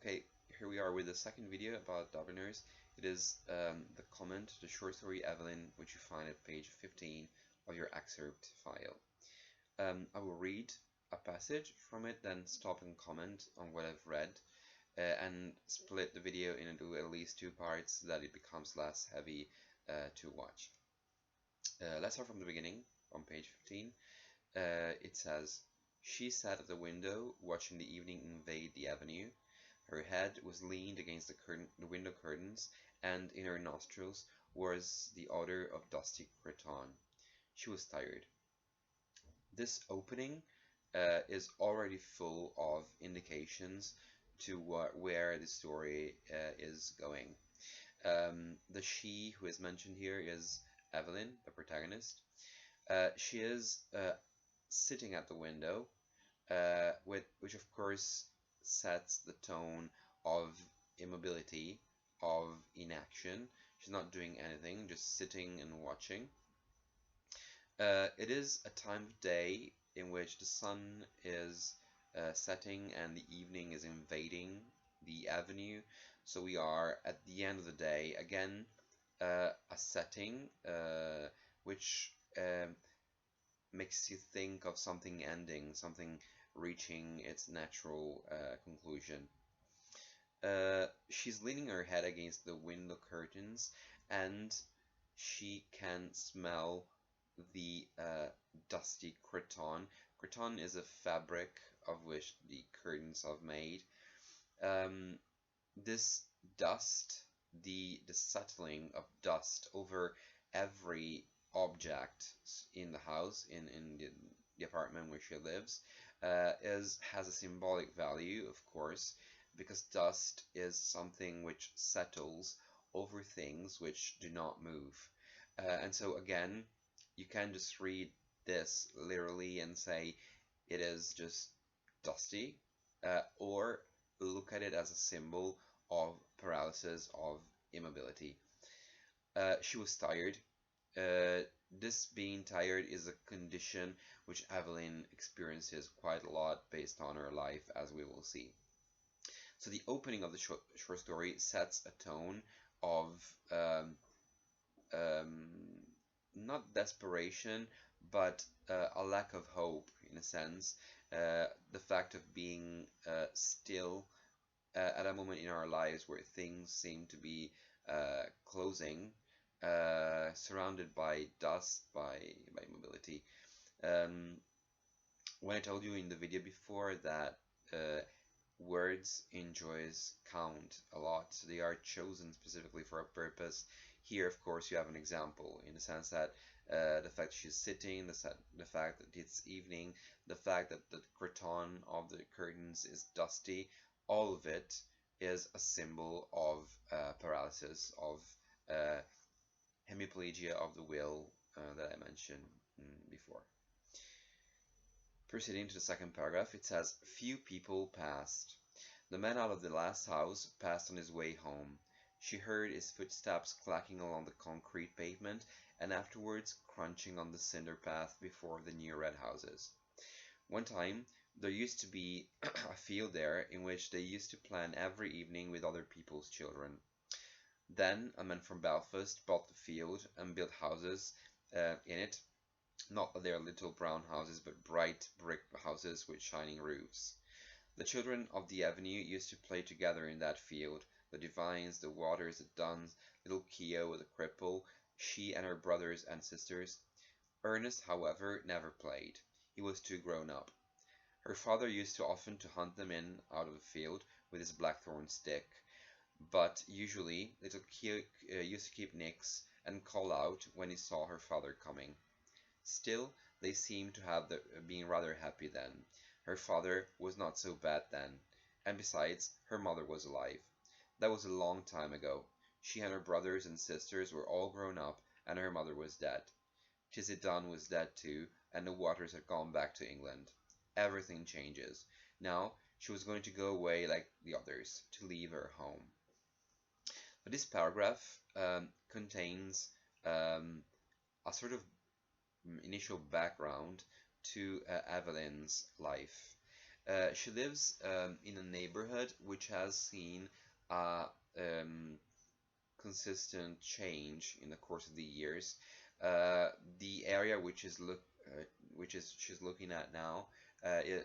Okay, here we are with the second video about Dubliners. It is the comment, the short story Eveline, which you find at page 15 of your excerpt file. I will read a passage from it, then stop and comment on what I've read, and split the video into at least two parts so that it becomes less heavy to watch. Let's start from the beginning, on page 15. It says, "She sat at the window, watching the evening invade the avenue. Her head was leaned against the window curtains, and in her nostrils was the odor of dusty cretonne. She was tired." This opening is already full of indications to where the story is going. The she who is mentioned here is Eveline, the protagonist. She is sitting at the window, which of course sets the tone of immobility, of inaction. She's not doing anything, just sitting and watching. It is a time of day in which the sun is setting and the evening is invading the avenue. So we are at the end of the day, again, a setting which makes you think of something ending, something reaching its natural conclusion. She's leaning her head against the window curtains, and she can smell the dusty cretonne. Cretonne is a fabric of which the curtains are made. This dust, the settling of dust over every object in the house, in the apartment where she lives, has a symbolic value, of course, because dust is something which settles over things which do not move. And so again, you can just read this literally and say it is just dusty, or look at it as a symbol of paralysis, of immobility. She was tired. This being tired is a condition which Eveline experiences quite a lot based on her life, as we will see. So the opening of the short story sets a tone of not desperation, but a lack of hope, in a sense. The fact of being still at a moment in our lives where things seem to be closing, surrounded by dust, by mobility. When I told you in the video before that words in joys count a lot, so they are chosen specifically for a purpose. Here, of course, you have an example in the sense that the fact she's sitting, the fact that it's evening, the fact that the cretonne of the curtains is dusty, all of it is a symbol of paralysis, of hemiplegia of the will that I mentioned before. Proceeding to the second paragraph, it says, "Few people passed. The man out of the last house passed on his way home. She heard his footsteps clacking along the concrete pavement, and afterwards crunching on the cinder path before the new red houses. One time there used to be a field there in which they used to play every evening with other people's children. Then a man from Belfast bought the field and built houses in it, not their little brown houses, but bright brick houses with shining roofs. The children of the avenue used to play together in that field, the Devines, the Waters, the Dunns, little Keogh, the cripple, she and her brothers and sisters. Ernest, however, never played. He was too grown up. Her father used to often to hunt them in out of the field with his blackthorn stick, but usually little Keogh used to keep nix and call out when he saw her father coming. Still, they seemed to have been rather happy then. Her father was not so bad then, and besides, her mother was alive. That was a long time ago. She and her brothers and sisters were all grown up, and her mother was dead. Tizzy Dunn was dead too, and the Waters had gone back to England. Everything changes. Now she was going to go away like the others, to leave her home." But this paragraph contains a sort of initial background to Eveline's life. She lives in a neighborhood which has seen a consistent change in the course of the years. The area which is she's looking at now,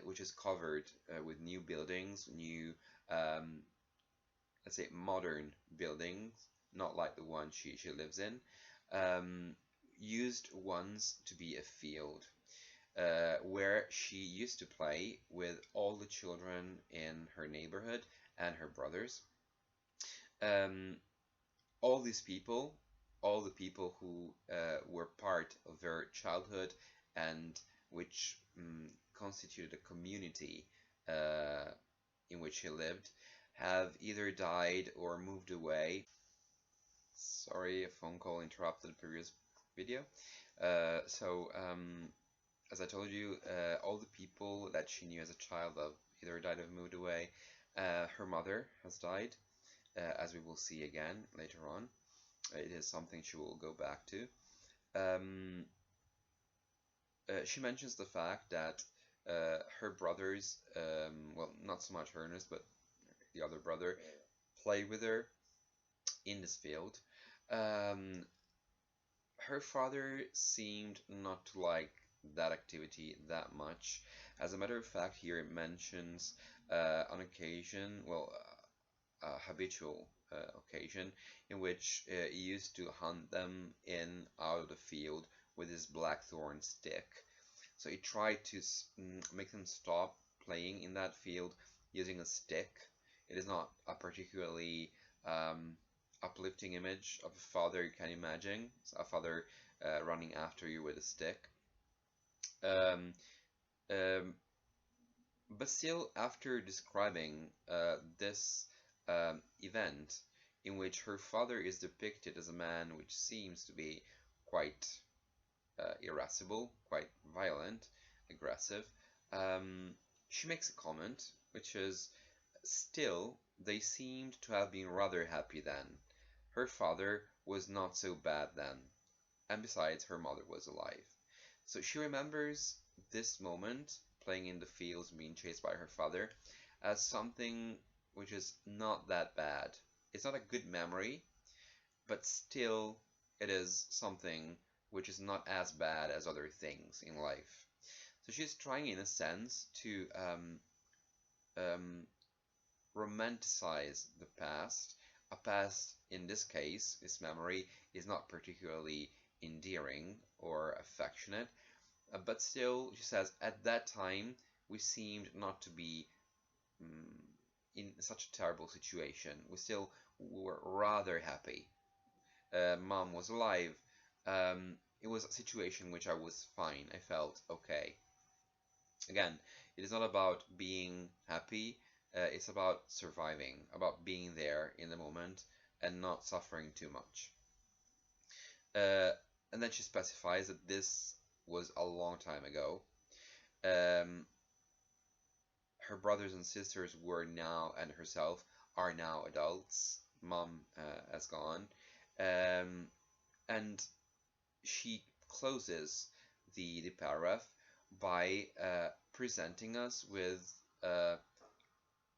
which is covered with new buildings, new let's say modern buildings, not like the one she lives in, um, used once to be a field where she used to play with all the children in her neighborhood and her brothers. Um, all these people, all the people who were part of her childhood and which constituted a community uh, in which she lived, have either died or moved away. Sorry, a phone call interrupted the previous video. As I told you, all the people that she knew as a child have either died or moved away. Her mother has died, as we will see again later on. It is something she will go back to. Um, she mentions the fact that her brothers, well, not so much Ernest, but the other brother, played with her in this field. Um, Her father seemed not to like that activity that much. As a matter of fact, here it mentions on occasion, well, a habitual occasion in which he used to hunt them in out of the field with his blackthorn stick. So he tried to make them stop playing in that field using a stick. It is not a particularly uplifting image of a father you can imagine. It's a father running after you with a stick. Um, um, but still, after describing this event in which her father is depicted as a man which seems to be quite irascible, quite violent, aggressive, um, she makes a comment which is still, they seemed to have been rather happy then. Her father was not so bad then, and besides, her mother was alive. So she remembers this moment, playing in the fields, being chased by her father, as something which is not that bad. It's not a good memory, but still, it is something which is not as bad as other things in life. So she's trying, in a sense, to um, romanticize the past. A past, in this case, this memory is not particularly endearing or affectionate, but still, she says, at that time, we seemed not to be in such a terrible situation. We still were rather happy. Mom was alive. It was a situation in which I was fine. I felt okay. Again, it is not about being happy, it's about surviving, about being there in the moment and not suffering too much. Uh, and then she specifies that this was a long time ago. Um, Her brothers and sisters were now, and herself, are now adults. Mom has gone. Um, and she closes the paragraph by presenting us with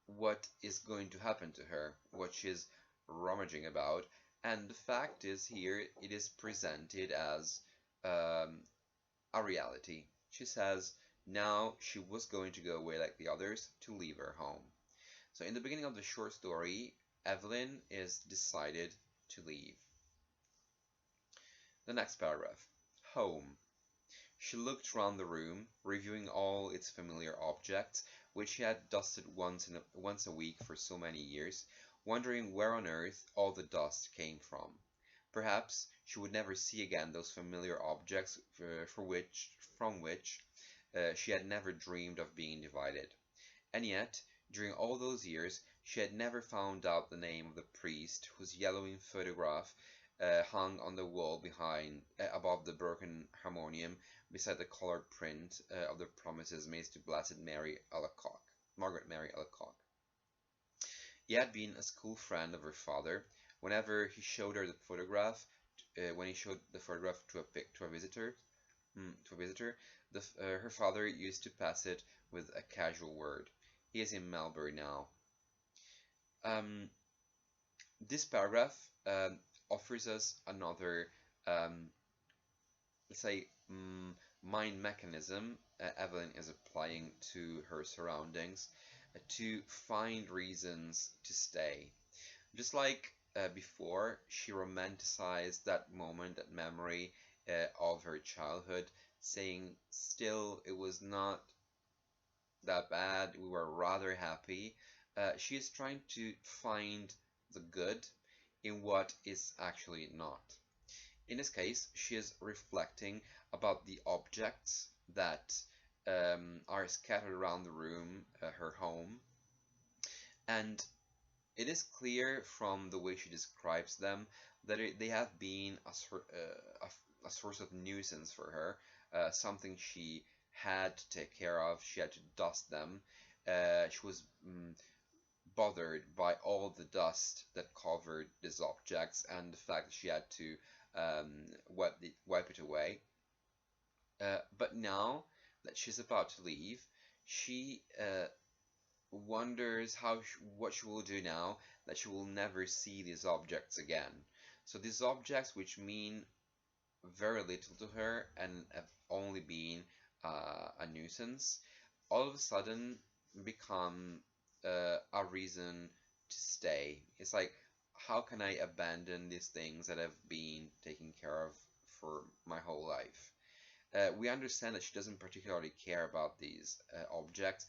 what is going to happen to her, what she's rummaging about. And the fact is, here it is presented as a reality. She says now she was going to go away like the others to leave her home. So in the beginning of the short story, Eveline is decided to leave. The next paragraph. Home. She looked round the room, reviewing all its familiar objects, which she had dusted once a week for so many years, wondering where on earth all the dust came from. Perhaps she would never see again those familiar objects from which she had never dreamed of being divided. And yet, during all those years, she had never found out the name of the priest whose yellowing photograph hung on the wall above the broken harmonium, beside the coloured print of the promises made to Blessed Margaret Mary Alacoque. He had been a school friend of her father. Whenever he showed her the photograph, when he showed the photograph to a visitor, to a visitor, her father used to pass it with a casual word. He is in Melbourne now. Um, this paragraph offers us another, um, let's say, mind mechanism Eveline is applying to her surroundings to find reasons to stay. Just like before, she romanticized that moment, that memory of her childhood, saying still it was not that bad, we were rather happy. She is trying to find the good in what is actually not. In this case, she is reflecting about the objects that are scattered around the room, her home, and it is clear from the way she describes them that they have been a source of nuisance for her, something she had to take care of, she had to dust them. She was bothered by all the dust that covered these objects and the fact that she had to wipe it away. But now that she's about to leave, she wonders what she will do now that she will never see these objects again. So these objects, which mean very little to her and have only been a nuisance, all of a sudden become a reason to stay. It's like, how can I abandon these things that I've been taking care of for my whole life? We understand that she doesn't particularly care about these objects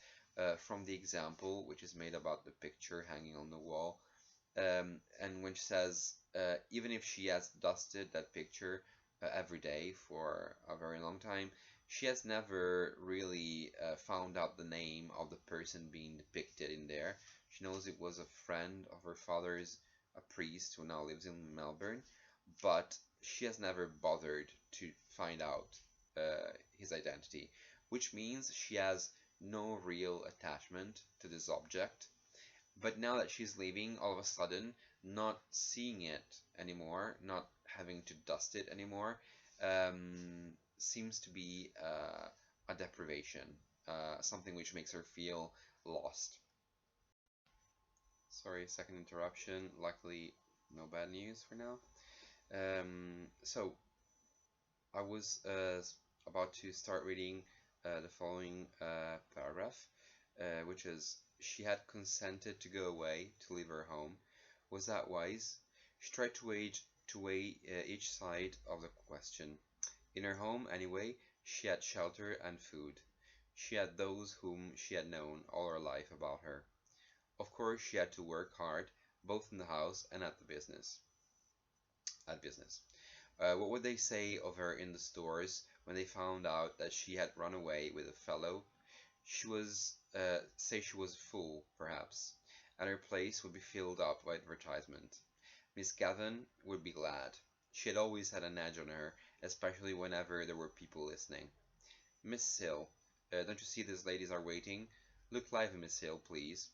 from the example which is made about the picture hanging on the wall. And when she says, even if she has dusted that picture every day for a very long time, she has never really found out the name of the person being depicted in there. She knows it was a friend of her father's, a priest who now lives in Melbourne, but she has never bothered to find out his identity, which means she has no real attachment to this object. But now that she's leaving, all of a sudden, not seeing it anymore, not having to dust it anymore, seems to be a deprivation, something which makes her feel lost. Sorry, second interruption. Luckily, no bad news for now. So I was about to start reading the following paragraph, which is, she had consented to go away, to leave her home. Was that wise? She tried to weigh each side of the question. In her home, anyway, she had shelter and food. She had those whom she had known all her life about her. Of course, she had to work hard, both in the house and at business. What would they say of her in the stores when they found out that she had run away with a fellow? Say she was a fool, perhaps, and her place would be filled up by advertisement. Miss Gavin would be glad. She had always had an edge on her, especially whenever there were people listening. Miss Hill, don't you see these ladies are waiting? Look lively, Miss Hill, please.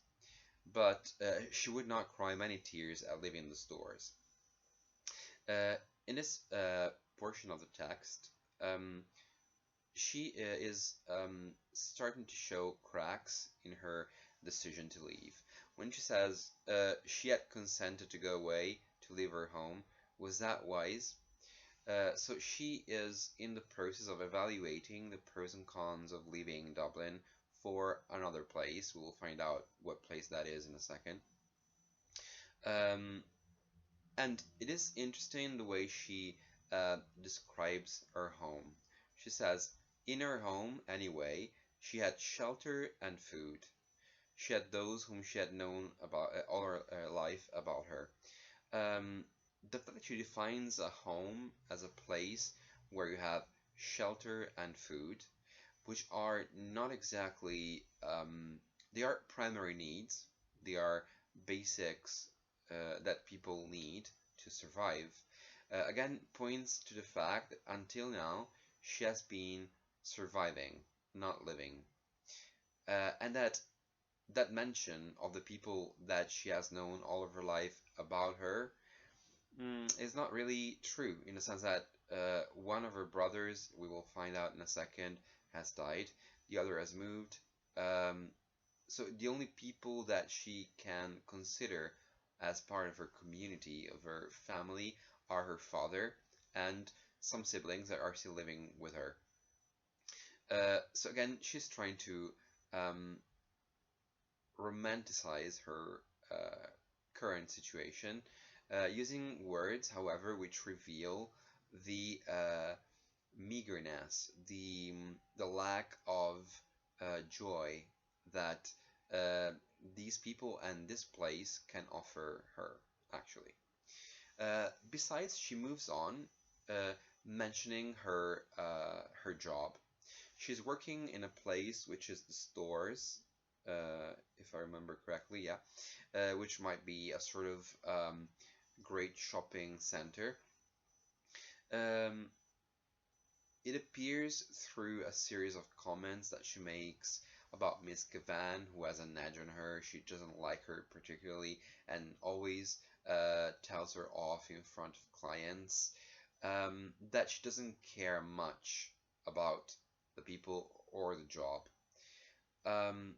But she would not cry many tears at leaving the stores. In this portion of the text, she is starting to show cracks in her decision to leave. When she says she had consented to go away, to leave her home, was that wise? So she is in the process of evaluating the pros and cons of leaving Dublin for another place. We will find out what place that is in a second. And it is interesting the way she describes her home. She says, in her home, anyway, she had shelter and food. She had those whom she had known about all her life about her. The fact that she defines a home as a place where you have shelter and food, which are not exactly, they are primary needs, they are basics that people need to survive, again points to the fact that until now she has been surviving, not living. And that mention of the people that she has known all of her life about her is not really true, in the sense that one of her brothers, we will find out in a second, has died. The other has moved. So the only people that she can consider as part of her community, of her family, are her father and some siblings that are still living with her. So again, she's trying to um, romanticize her current situation, using words, however, which reveal the meagerness, the lack of joy that uh, these people and this place can offer her, actually. Besides, she moves on, mentioning her job. She's working in a place which is the stores, if I remember correctly, yeah, which might be a sort of great shopping center. Um, it appears through a series of comments that she makes about Miss Gavan, who has an edge on her. She doesn't like her particularly and always tells her off in front of clients. That she doesn't care much about the people or the job. Um,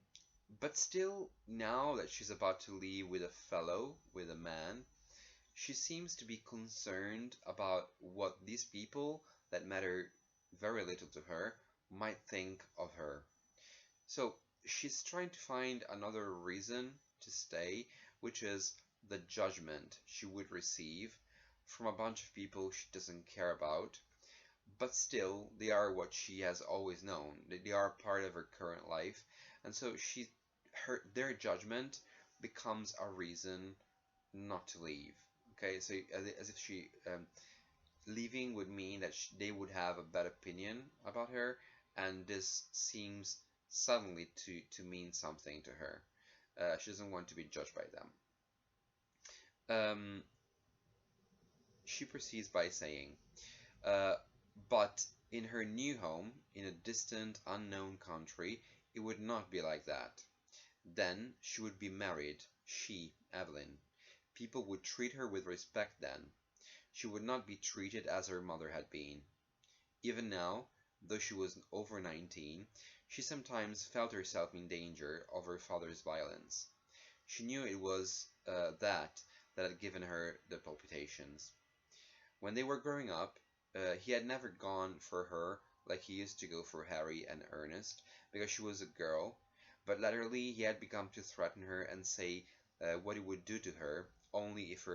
but still, now that she's about to leave with a fellow, with a man, she seems to be concerned about what these people that matter very little to her might think of her. So she's trying to find another reason to stay, which is the judgment she would receive from a bunch of people she doesn't care about, but still they are what she has always known. They are part of her current life, and so their judgment becomes a reason not to leave. Okay, so as if she leaving would mean that they would have a bad opinion about her, and this seems suddenly to mean something to her. She doesn't want to be judged by them. Um, she proceeds by saying, uh, but in her new home, in a distant, unknown country, it would not be like that. Then she would be married, she, Eveline. People would treat her with respect then. She would not be treated as her mother had been. Even now, though she was over 19, she sometimes felt herself in danger of her father's violence. She knew it was that had given her the palpitations. When they were growing up, he had never gone for her like he used to go for Harry and Ernest, because she was a girl, but latterly he had begun to threaten her and say what he would do to her, only if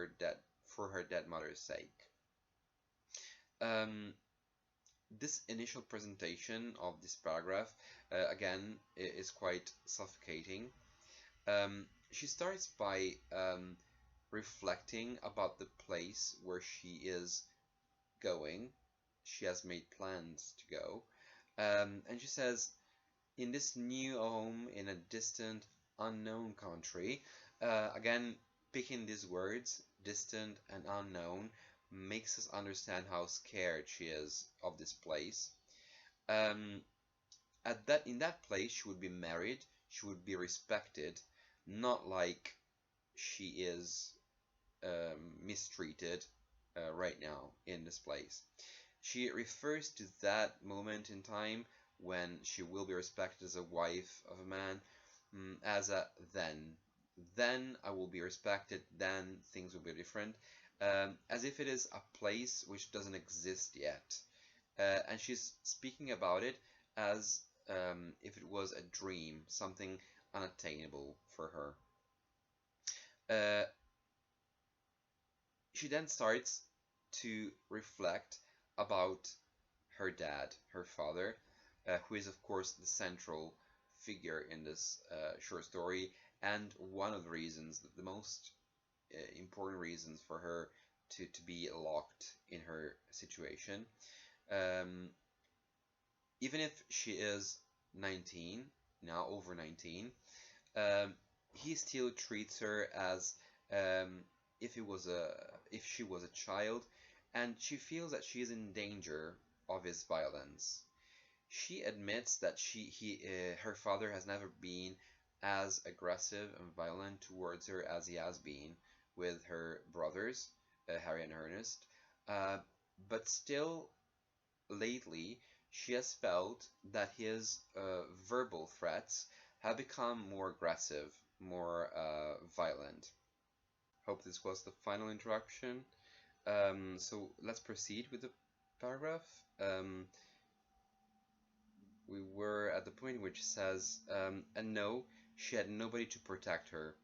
for her dead mother's sake. Um, this initial presentation of this paragraph, again, is quite suffocating. She starts by reflecting about the place where she is going. She has made plans to go. And she says, in this new home in a distant, unknown country, again, picking these words, distant and unknown, makes us understand how scared she is of this place. Um, in that place, she would be married, she would be respected, not like she is mistreated right now in this place. She refers to that moment in time when she will be respected as a wife of a man, as a then. Then I will be respected, then things will be different, as if it is a place which doesn't exist yet. And she's speaking about it as if it was a dream, something unattainable for her. She then starts to reflect about her dad, her father, who is of course the central figure in this short story, and one of the reasons, the most important reasons for her to be locked in her situation. Um, Even if she is 19, now over 19, um, he still treats her as um, if she was a child, and she feels that she is in danger of his violence. She admits that her father has never been as aggressive and violent towards her as he has been with her brothers, Harry and Ernest. Uh, but still lately she has felt that his verbal threats have become more aggressive, more violent. Hope this was the final interruption. So let's proceed with the paragraph. We were at the point which says, and no, she had nobody to protect her.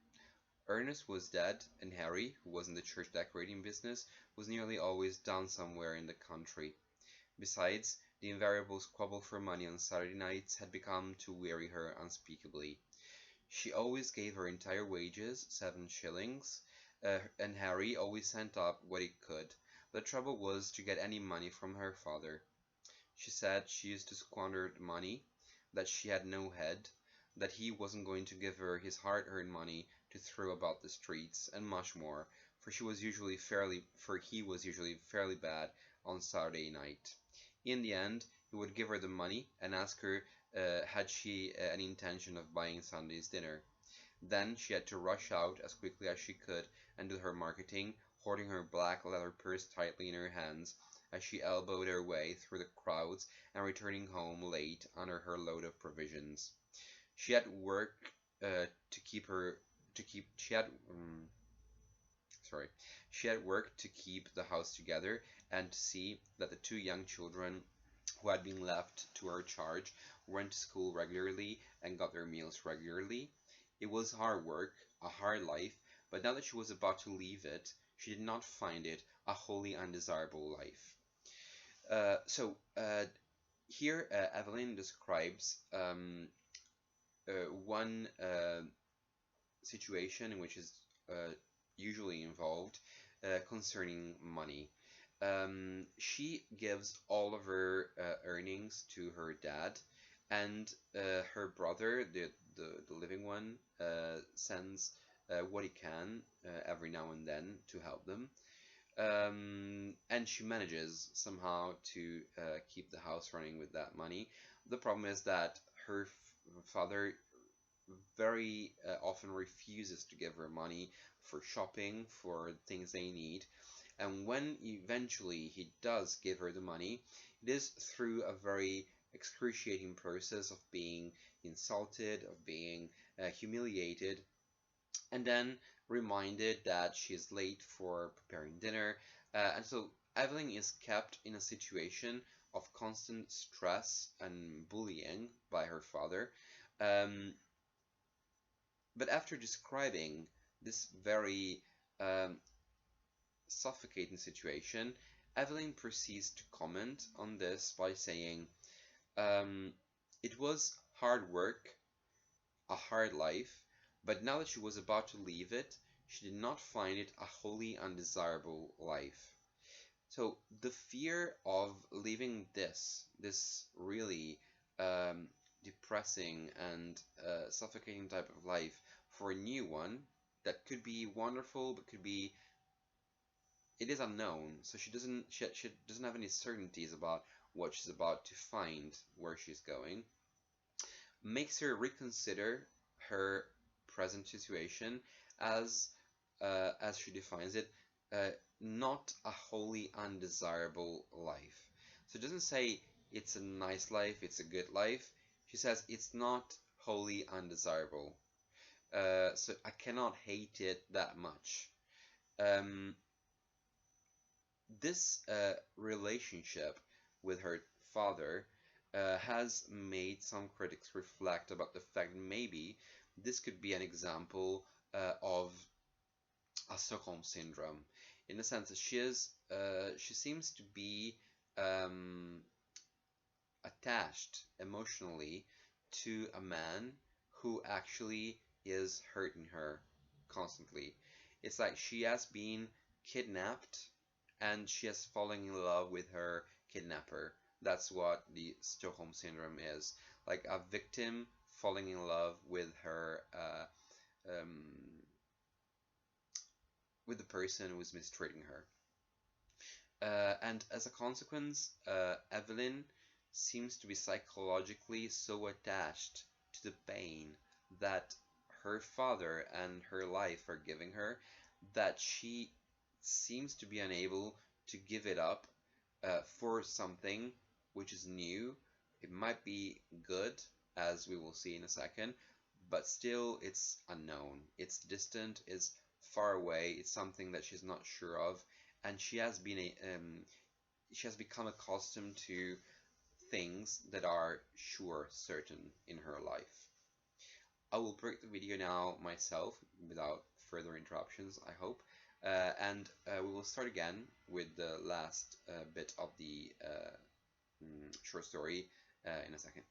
Ernest was dead, and Harry, who was in the church decorating business, was nearly always down somewhere in the country. Besides, the invariable squabble for money on Saturday nights had become to weary her unspeakably. She always gave her entire wages, 7 shillings, and Harry always sent up what he could. The trouble was to get any money from her father. She said she used to squander the money, that she had no head, that he wasn't going to give her his hard-earned money to throw about the streets, and much more, for he was usually fairly bad on Saturday night. In the end, he would give her the money and ask her had she any intention of buying Sunday's dinner. Then she had to rush out as quickly as she could and do her marketing, holding her black leather purse tightly in her hands as she elbowed her way through the crowds and returning home late under her load of provisions. She had work to keep her to keep she had work to keep the house together and to see that the 2 young children who had been left to her charge went to school regularly and got their meals regularly. It was hard work, a hard life, but now that she was about to leave it, she did not find it a wholly undesirable life. Here Eveline describes one situation in which is usually involved concerning money. She gives all of her earnings to her dad, and her brother, the living one, sends what he can every now and then to help them. And she manages somehow to keep the house running with that money. The problem is that her father very often refuses to give her money for shopping, for things they need. And when eventually he does give her the money, it is through a very excruciating process of being insulted, of being humiliated, and then reminded that she is late for preparing dinner. And so Eveline is kept in a situation of constant stress and bullying by her father. Um, but after describing this very suffocating situation, Eveline proceeds to comment on this by saying, it was hard work, a hard life, but now that she was about to leave it, she did not find it a wholly undesirable life. So the fear of leaving this really depressing and suffocating type of life for a new one that could be wonderful, but could be, it is unknown. So she doesn't have any certainties about what she's about to find, where she's going, makes her reconsider her present situation as she defines it, not a wholly undesirable life. So it doesn't say it's a nice life, it's a good life. She says it's not wholly undesirable. So I cannot hate it that much. This relationship with her father has made some critics reflect about the fact that maybe this could be an example of a Stockholm syndrome, in the sense that she seems to be attached emotionally to a man who actually is hurting her constantly. It's like she has been kidnapped and she has fallen in love with her kidnapper. That's what the Stockholm syndrome is. Like a victim falling in love with her with the person who is mistreating her. And as a consequence, Eveline seems to be psychologically so attached to the pain that her father and her life are giving her that she seems to be unable to give it up for something which is new. It might be good, as we will see in a second, but still it's unknown. It's distant, it's far away, it's something that she's not sure of, and she has become accustomed to things that are sure, certain in her life. I will break the video now myself without further interruptions, I hope. And we will start again with the last bit of the short story in a second.